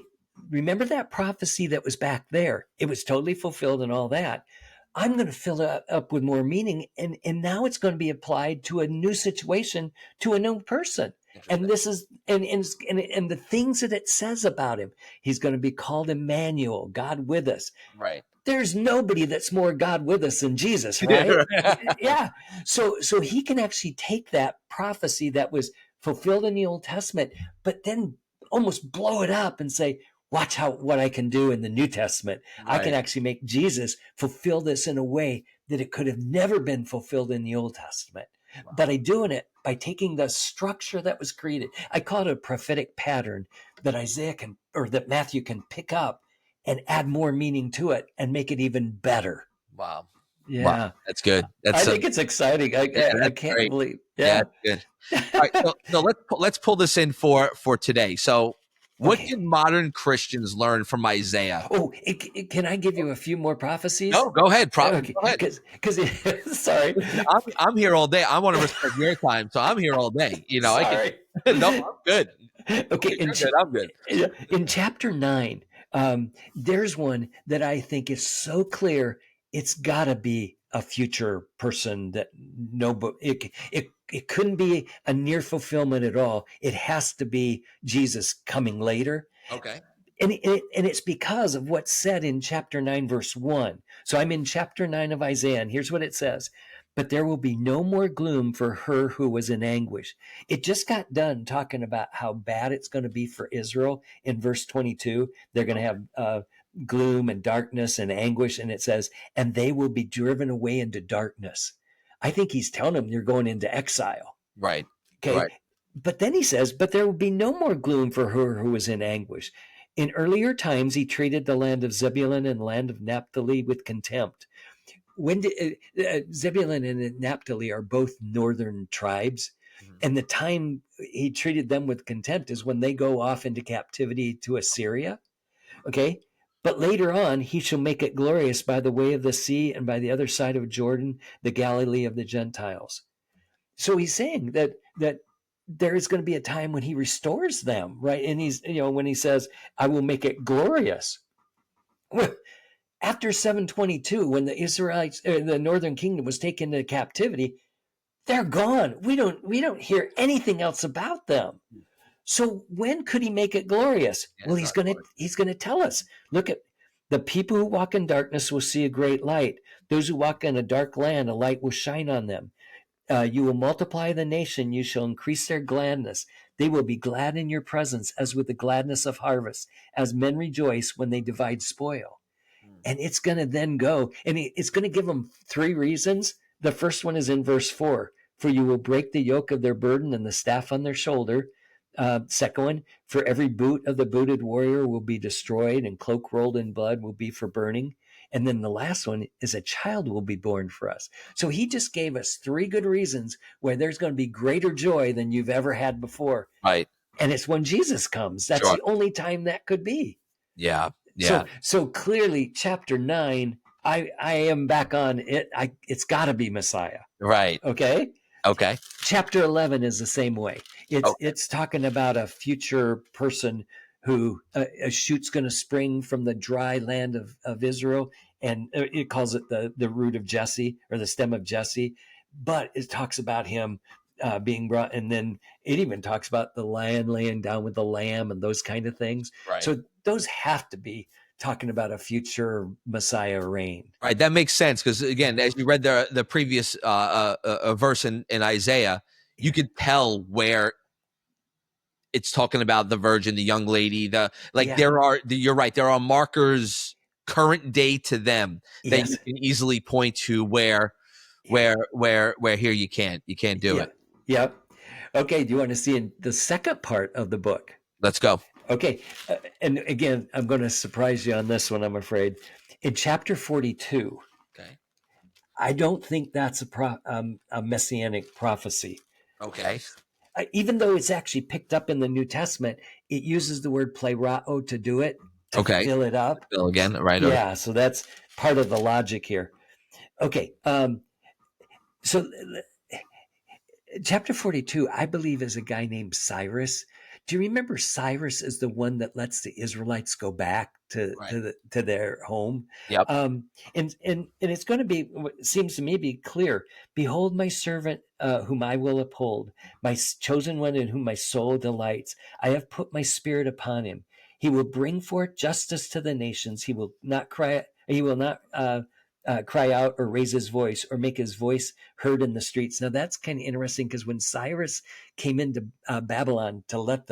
remember that prophecy that was back there? It was totally fulfilled and all that. I'm going to fill it up with more meaning, and now it's going to be applied to a new situation, to a new person. And this is and the things that it says about him. He's going to be called Emmanuel, God with us.
Right.
There's nobody that's more God with us than Jesus, right? Yeah. So he can actually take that prophecy that was fulfilled in the Old Testament, but then almost blow it up and say, watch what I can do in the New Testament. Right. I can actually make Jesus fulfill this in a way that it could have never been fulfilled in the Old Testament. Wow. But I'm doing it by taking the structure that was created. I call it a prophetic pattern that that Matthew can pick up and add more meaning to it and make it even better.
Wow.
Yeah.
Wow. That's good.
I think it's exciting. I can't believe.
Yeah. That's good. All right. So let's pull this in for today. So What
Okay.
can modern Christians learn from Isaiah?
Oh, can I give you a few more prophecies?
No, go ahead.
Okay,
Go ahead.
because sorry,
Listen, I'm here all day. I want to respect your time, so I'm here all day. I can.
sorry.
No, I'm good.
Okay,
You're good. I'm good.
in chapter 9, there's one that I think is so clear. It's got to be a future person that no, but it couldn't be a near fulfillment at all. It has to be Jesus coming later.
Okay.
And it's because of what's said in chapter 9, verse 1. So I'm in chapter 9 of Isaiah, and here's what it says. But there will be no more gloom for her who was in anguish. It just got done talking about how bad it's going to be for Israel in verse 22. They're going to have gloom and darkness and anguish. And it says, and they will be driven away into darkness. I think he's telling them you're going into exile.
Right.
Okay.
Right.
But then he says, but there will be no more gloom for her who was in anguish. In earlier times, he treated the land of Zebulun and land of Naphtali with contempt. When Zebulun and Naphtali are both northern tribes, and the time he treated them with contempt is when they go off into captivity to Assyria. Okay. But later on, he shall make it glorious by the way of the sea and by the other side of Jordan, the Galilee of the Gentiles. So he's saying that there is going to be a time when he restores them, right? And he's, when he says, I will make it glorious. Well, after 722, when the Israelites, the northern kingdom was taken into captivity, they're gone. We don't hear anything else about them. So when could he make it glorious?
Yeah,
well, he's going to tell us. Look at the people who walk in darkness will see a great light. Those who walk in a dark land, a light will shine on them. You will multiply the nation. You shall increase their gladness. They will be glad in your presence, as with the gladness of harvest, as men rejoice when they divide spoil. And it's going to then go, and it's going to give them 3 reasons. The first one is in verse 4. For you will break the yoke of their burden and the staff on their shoulder. Second one, for every boot of the booted warrior will be destroyed, and cloak rolled in blood will be for burning. And then the last one is a child will be born for us. So he just gave us 3 good reasons where there's going to be greater joy than you've ever had before.
Right.
And it's when Jesus comes. That's
Sure.
the only time that could be.
Yeah. Yeah.
So clearly, chapter 9, I am back on it. It's got to be Messiah.
Right.
Okay.
Okay.
Chapter 11 is the same way. It's talking about a future person who a shoot's going to spring from the dry land of Israel, and it calls it the root of Jesse, or the stem of Jesse. But it talks about him being brought, and then it even talks about the lion laying down with the lamb and those kind of things.
Right.
So those have to be talking about a future Messiah reign.
Right. That makes sense, because again, as you read the previous verse in Isaiah, you could tell where it's talking about the virgin, the young lady, you're right. There are markers current day to them that
Yes.
you can easily point to where here you can't do it.
Yep. Okay. Do you want to see in the second part of the book?
Let's go.
Okay. And again, I'm going to surprise you on this one, I'm afraid. In chapter 42,
Okay.
I don't think that's a messianic prophecy.
Okay.
Even though it's actually picked up in the New Testament, it uses the word plerao to do it, to fill it up.
Fill again, right?
Yeah, so that's part of the logic here. Okay, so chapter 42, I believe, is a guy named Cyrus. Do you remember Cyrus is the one that lets the Israelites go back to their home?
Yep.
And it's going to be, seems to me, be clear. Behold, my servant, whom I will uphold, my chosen one in whom my soul delights. I have put my spirit upon him. He will bring forth justice to the nations. He will not cry. He will not cry out or raise his voice or make his voice heard in the streets. Now that's kind of interesting, because when Cyrus came into Babylon to let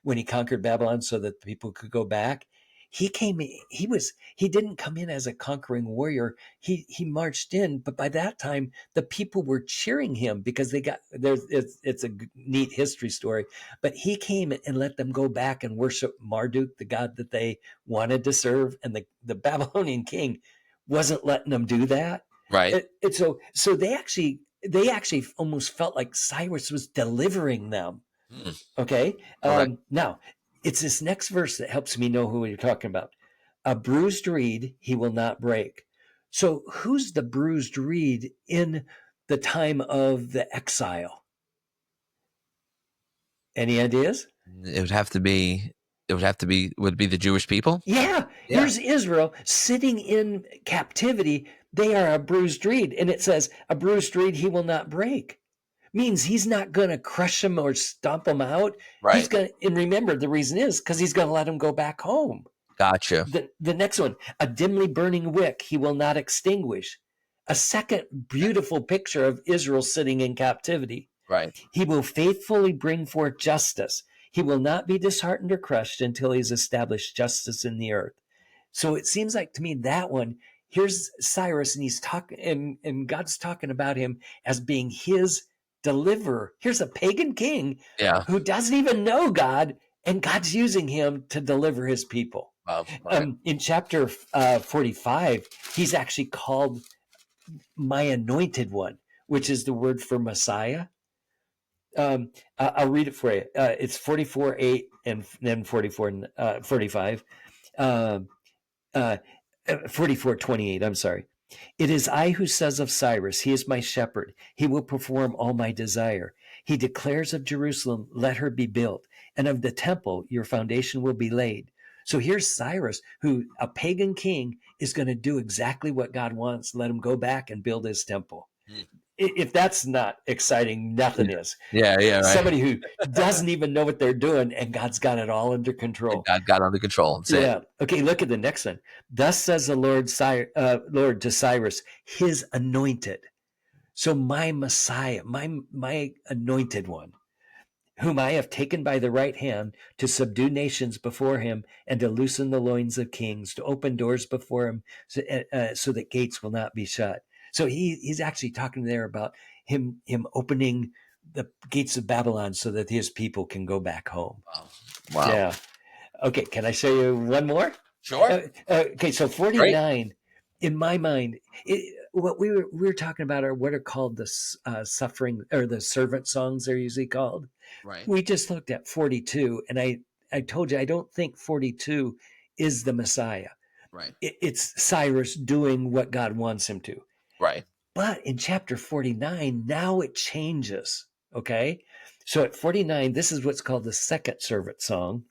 when he conquered Babylon so that the people could go back, he didn't come in as a conquering warrior. He marched in, but by that time the people were cheering him because it's a neat history story. But he came and let them go back and worship Marduk, the god that they wanted to serve, and the Babylonian king wasn't letting them do that.
Right.
So they actually almost felt like Cyrus was delivering them. Okay. Now It's this next verse that helps me know who you're talking about. A bruised reed he will not break. So who's the bruised reed in the time of the exile? Any ideas?
It would have to be. Would it be the Jewish people?
Yeah,
Yeah.
here's Israel sitting in captivity. They are a bruised reed. And it says, a bruised reed he will not break. Means he's not going to crush them or stomp them out. He's
Right.
going to, and remember, the reason is because he's going to let them go back home.
Gotcha.
The next one, a dimly burning wick he will not extinguish. A second beautiful picture of Israel sitting in captivity.
Right.
He will faithfully bring forth justice. He will not be disheartened or crushed until he's established justice in the earth. So it seems like to me that one, here's Cyrus, and he's talking, and God's talking about him as being his deliverer. Here's a pagan king
Yeah.
who doesn't even know God, and God's using him to deliver his people.
Wow. Right.
In chapter 45, he's actually called my anointed one, which is the word for Messiah. I'll read it for you. It's 44:8 and then 45. 44:28. I'm sorry. It is I who says of Cyrus, he is my shepherd. He will perform all my desire. He declares of Jerusalem, let her be built. And of the temple, your foundation will be laid. So here's Cyrus, who a pagan king is going to do exactly what God wants. Let him go back and build his temple. If that's not exciting, nothing is.
Yeah. Right.
Somebody who doesn't even know what they're doing, and God's got it all under control.
God got under control.
Yeah. Okay, look at the next one. Thus says the Lord to Cyrus, his anointed. So my Messiah, my anointed one, whom I have taken by the right hand to subdue nations before him and to loosen the loins of kings, to open doors before him so that gates will not be shut. So he's actually talking there about him opening the gates of Babylon so that his people can go back home.
Wow.
Yeah. Okay, can I show you one more?
Sure.
Okay, so 49, great. In my mind, what we were talking about are what are called the suffering or the servant songs. They're usually called.
Right.
We just looked at 42, and I told you I don't think 42 is the Messiah.
Right.
It's Cyrus doing what God wants him to.
Right.
But in chapter 49, now it changes. Okay, so at 49, this is what's called the second servant song.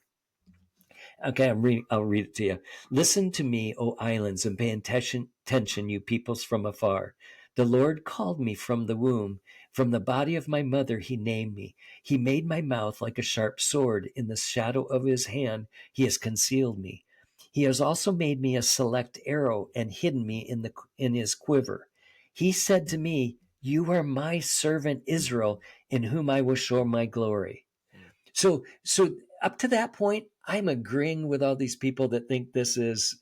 Okay, I'll read it to you. Listen to me, O islands, and pay attention, you peoples from afar. The Lord called me from the womb. From the body of my mother, he named me. He made my mouth like a sharp sword. In the shadow of his hand, he has concealed me. He has also made me a select arrow and hidden me in his quiver. He said to me, you are my servant Israel, in whom I will show my glory. So up to that point, I'm agreeing with all these people that think this is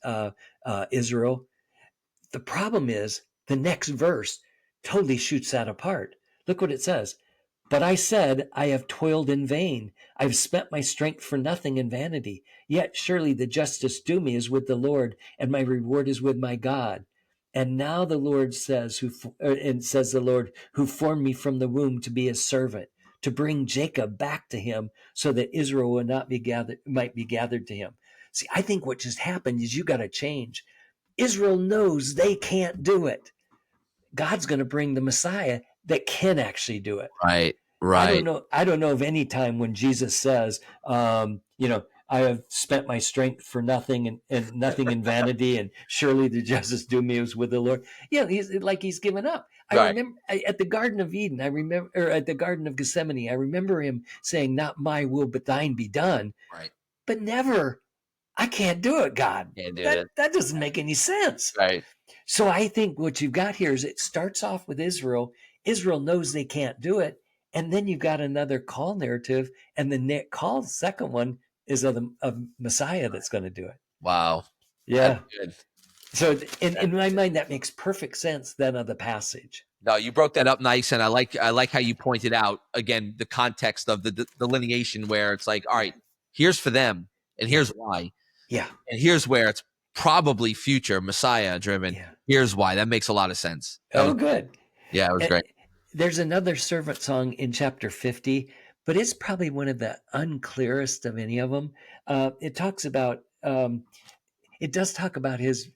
Israel. The problem is the next verse totally shoots that apart. Look what it says. But I said, I have toiled in vain. I've spent my strength for nothing in vanity. Yet surely the justice due me is with the Lord, and my reward is with my God. And now the Lord says, says the Lord, who formed me from the womb to be his servant, to bring Jacob back to him, so that Israel might be gathered to him. See, I think what just happened is you got to change. Israel knows they can't do it. God's going to bring the Messiah that can actually do it.
Right.
I don't know of any time when Jesus says, I have spent my strength for nothing and nothing in vanity, and surely the justice due me is with the Lord. Yeah, he's given up. I remember at the Garden of Eden, or at the Garden of Gethsemane, I remember him saying, not my will, but thine be done.
Right.
But never, I can't do it, God. That doesn't make any sense.
Right.
So I think what you've got here is it starts off with Israel. Israel knows they can't do it. And then you've got another call narrative. And the second one is of Messiah that's going to do it.
Wow.
Yeah. Good. So in my mind, that makes perfect sense then of the passage.
No, you broke that up nice. And I like how you pointed out, again, the context of the delineation where it's like, all right, here's for them and here's why.
Yeah.
And here's where it's probably future Messiah driven. Yeah. Here's why. That makes a lot of sense.
Good.
Yeah, it was great.
There's another servant song in chapter 50, but it's probably one of the unclearest of any of them. It talks about it does talk about his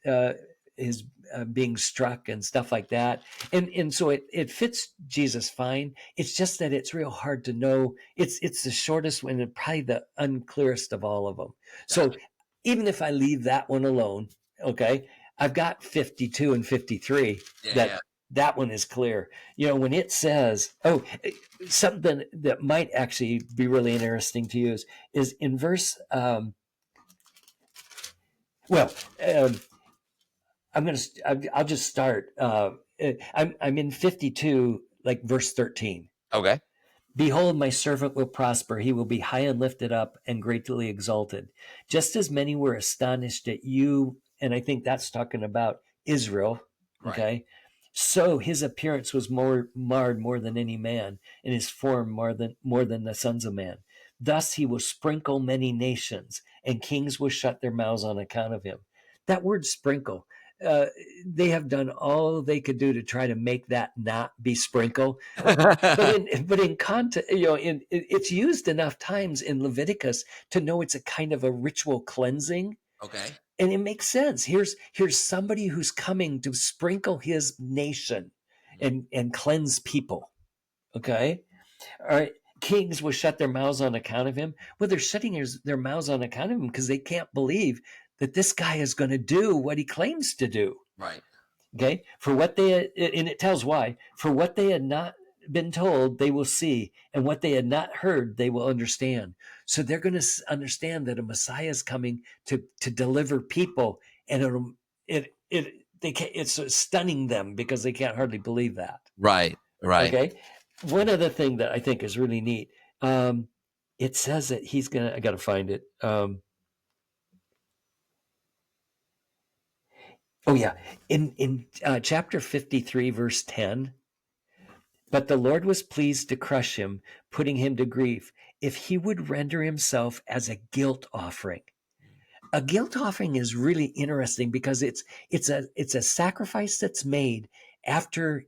being struck and stuff like that, and so it fits Jesus fine. It's just that it's real hard to know. It's the shortest one and probably the unclearest of all of them. So
Gotcha.
even if I leave that one alone, okay, I've got 52 and 53
Yeah, yeah.
that one is clear. When it says, something that might actually be really interesting to use is in verse. Well, I'll just start. I'm in 52, like verse 13.
Okay.
Behold, my servant will prosper. He will be high and lifted up and greatly exalted. Just as many were astonished at you, and I think that's talking about Israel.
Right.
Okay. So his appearance was marred more than any man, and his form more than the sons of man. Thus he will sprinkle many nations, and kings will shut their mouths on account of him. That word sprinkle, uh, they have done all they could do to try to make that not be sprinkle. But in context, it's used enough times in Leviticus to know it's a kind of a ritual cleansing,
Okay.
and it makes sense. Here's somebody who's coming to sprinkle his nation and cleanse people. Okay, all right. Kings will shut their mouths on account of him. Well, they're shutting their mouths on account of him because they can't believe that this guy is going to do what he claims to do.
Right.
Okay, and it tells why. For what they had not been told, they will see, and what they had not heard, they will understand. So they're going to understand that a Messiah is coming to deliver people, and it's stunning them because they can't hardly believe that.
Right. Right.
Okay, one other thing that I think is really neat. It says that he's gonna. I got to find it. Oh yeah, in chapter 53, verse 10. But the Lord was pleased to crush him, putting him to grief, if he would render himself as a guilt offering. A guilt offering is really interesting because it's a sacrifice that's made after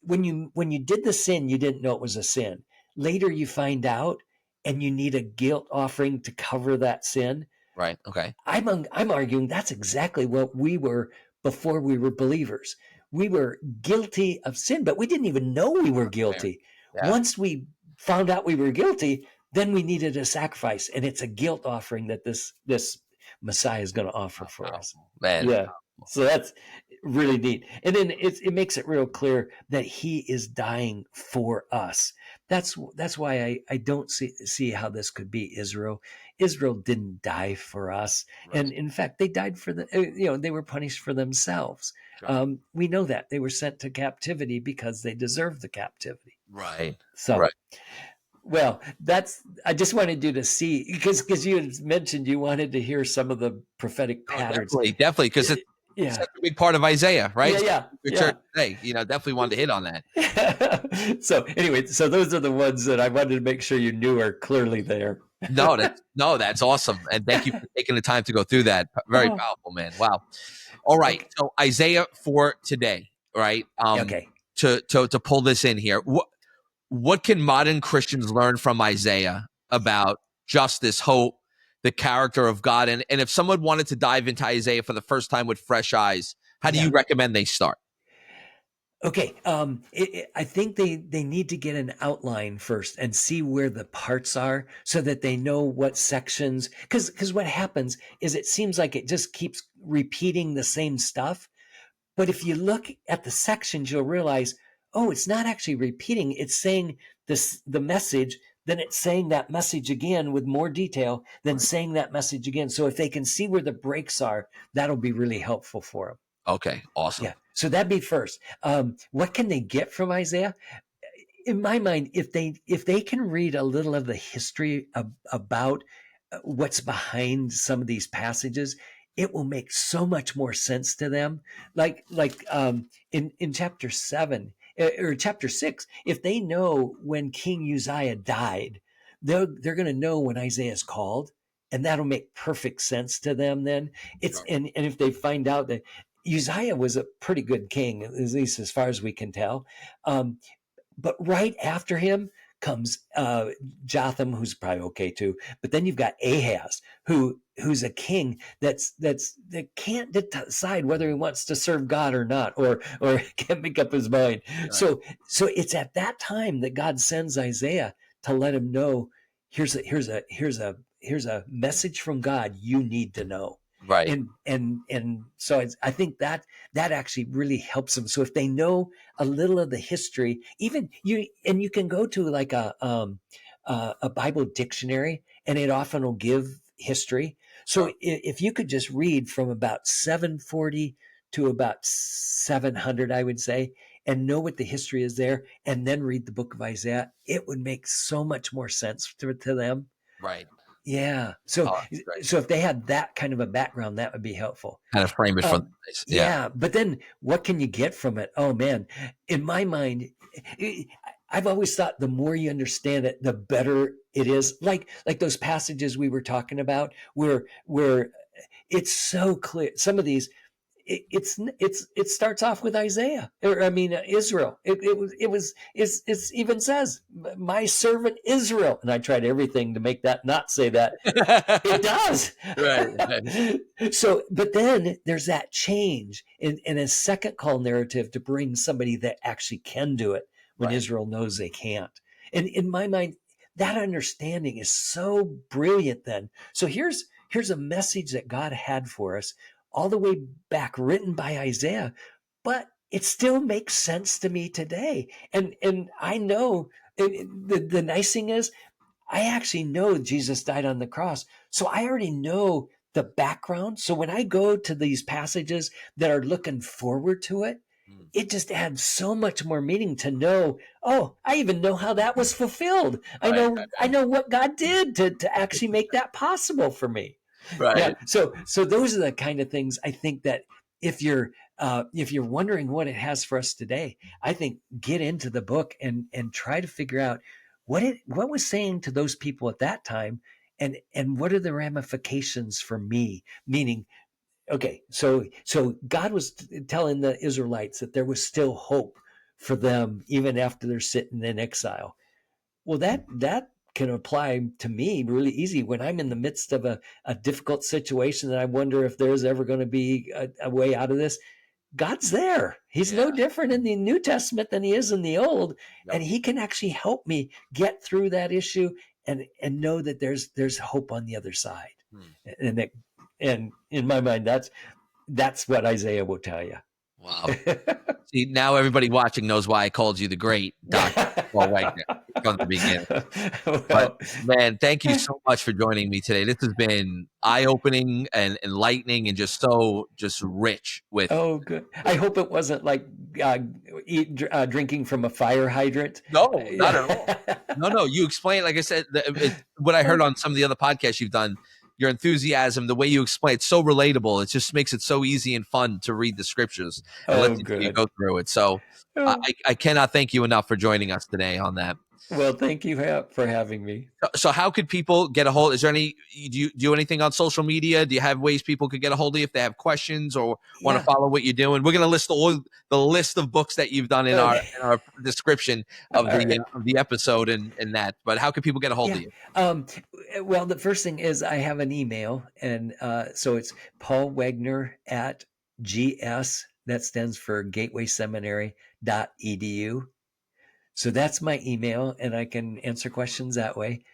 when you did the sin, you didn't know it was a sin. Later you find out, and you need a guilt offering to cover that sin.
Right. Okay.
I'm arguing that's exactly what we were before we were believers. We were guilty of sin, but we didn't even know we were
Fair.
guilty.
Yeah.
Once we found out we were guilty, then we needed a sacrifice, and it's a guilt offering that this Messiah is going to offer for us.
Man.
Yeah. So that's really neat. And then it makes it real clear that he is dying for us. That's why I don't see how this could be Israel. Israel didn't die for us.
Right.
And in fact, they died for they were punished for themselves.
Sure.
We know that they were sent to captivity because they deserved the captivity.
Right.
So,
Right.
well, I just wanted you to see because you had mentioned you wanted to hear some of the prophetic
Oh,
patterns.
definitely, because it's
Yeah.
such a big part of Isaiah, right?
Yeah.
Your church today, definitely wanted to hit on that.
So anyway, those are the ones that I wanted to make sure you knew are clearly there.
No, that's awesome, and thank you for taking the time to go through that. Very powerful, man. Wow. All right,
Okay.
so Isaiah for today, right?
Okay.
To pull this in here, what can modern Christians learn from Isaiah about justice, hope, the character of God? And if someone wanted to dive into Isaiah for the first time with fresh eyes, how do you recommend they start?
Okay. I think they need to get an outline first and see where the parts are so that they know what sections, because what happens is it seems like it just keeps repeating the same stuff. But if you look at the sections, you'll realize, oh, it's not actually repeating. It's saying the message, then it's saying that message again with more detail, then saying that message again. So if they can see where the breaks are, that'll be really helpful for them.
Okay, awesome.
Yeah. So that'd be first. What can they get from Isaiah? In my mind, if they can read a little of the history about what's behind some of these passages, it will make so much more sense to them. Like in chapter 7 or chapter 6, if they know when King Uzziah died, they're going to know when Isaiah is called, and that'll make perfect sense to them. Then and if they find out that Uzziah was a pretty good king, at least as far as we can tell. But right after him comes Jotham, who's probably okay too. But then you've got Ahaz, who's a king that can't decide whether he wants to serve God or not, or can't make up his mind.
Right.
So it's at that time that God sends Isaiah to let him know, here's a message from God you need to know.
Right.
And so I think that actually really helps them. So if they know a little of the history, even you can go to like a Bible dictionary, and it often will give history. So if you could just read from about 740 to about 700, I would say, and know what the history is there, and then read the book of Isaiah, it would make so much more sense to them.
Right.
Yeah. So if they had that kind of a background, that would be helpful.
Kind of frame it from the place.
Yeah. But then what can you get from it? Oh man, in my mind, I've always thought the more you understand it, the better it is. Like those passages we were talking about where it's so clear. Some of these, it starts off with Isaiah, or I mean Israel. It even says my servant Israel, and I tried everything to make that not say that. It does. Right. So, but then there's that change in a second call narrative to bring somebody that actually can do it when Israel knows they can't. And in my mind, that understanding is so brilliant then. So here's a message that God had for us all the way back, written by Isaiah, but it still makes sense to me today. And I know the nice thing is, I actually know Jesus died on the cross. So I already know the background. So when I go to these passages that are looking forward to it, it just adds so much more meaning to know, oh, I even know how that was fulfilled. I know what God did to actually make that possible for me. Right. Yeah. So those are the kind of things I think that if you're wondering what it has for us today, I think get into the book and try to figure out what was saying to those people at that time, and what are the ramifications for me? Meaning, okay, so God was telling the Israelites that there was still hope for them even after they're sitting in exile. Well, that can apply to me really easy when I'm in the midst of a difficult situation that I wonder if there's ever going to be a way out of this. God's there. He's no different in the New Testament than he is in the Old. Yep. And he can actually help me get through that issue and know that there's hope on the other side. And in my mind, that's what Isaiah will tell you.
Wow. See, now everybody watching knows why I called you the great Dr. Paul Wegner from the beginning. But man, thank you so much for joining me today. This has been eye-opening and enlightening and just rich with.
Oh, good. I hope it wasn't like drinking from a fire hydrant.
No, not at all. No. You explained, like I said, what I heard on some of the other podcasts you've done. Your enthusiasm, the way you explain it's so relatable. It just makes it so easy and fun to read the scriptures and let you go through it. So I cannot thank you enough for joining us today on that.
Well, thank you for having me.
So how could people get a hold? Is there do you do anything on social media? Do you have ways people could get a hold of you if they have questions or want to follow what you're doing? We're going to list the list of books that you've done in our description of the episode and that. But how could people get a hold of you?
Well, the first thing is I have an email, and so it's Paul Wegner at GS. That stands for Gateway Seminary.edu. So that's my email, and I can answer questions that way.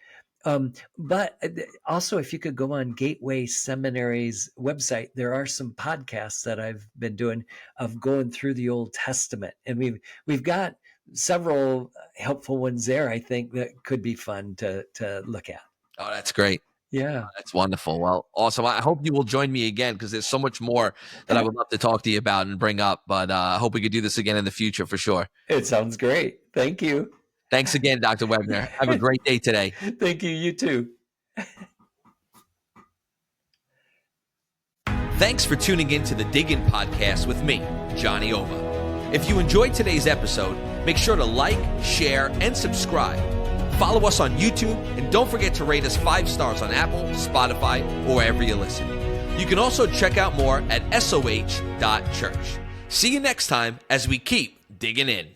But also, if you could go on Gateway Seminary's website, there are some podcasts that I've been doing of going through the Old Testament, and we've got several helpful ones there, I think, that could be fun to look at.
Oh, that's great.
Yeah.
That's wonderful. Well, awesome. I hope you will join me again because there's so much more that I would love to talk to you about and bring up. But I hope we could do this again in the future for sure.
It sounds great. Thank you.
Thanks again, Dr. Wegner. Have a great day today.
Thank you. You too.
Thanks for tuning in to the Dig In podcast with me, Johnny Ova. If you enjoyed today's episode, make sure to like, share, and subscribe. Follow us on YouTube, and don't forget to rate us 5 stars on Apple, Spotify, or wherever you listen. You can also check out more at soh.church. See you next time as we keep digging in.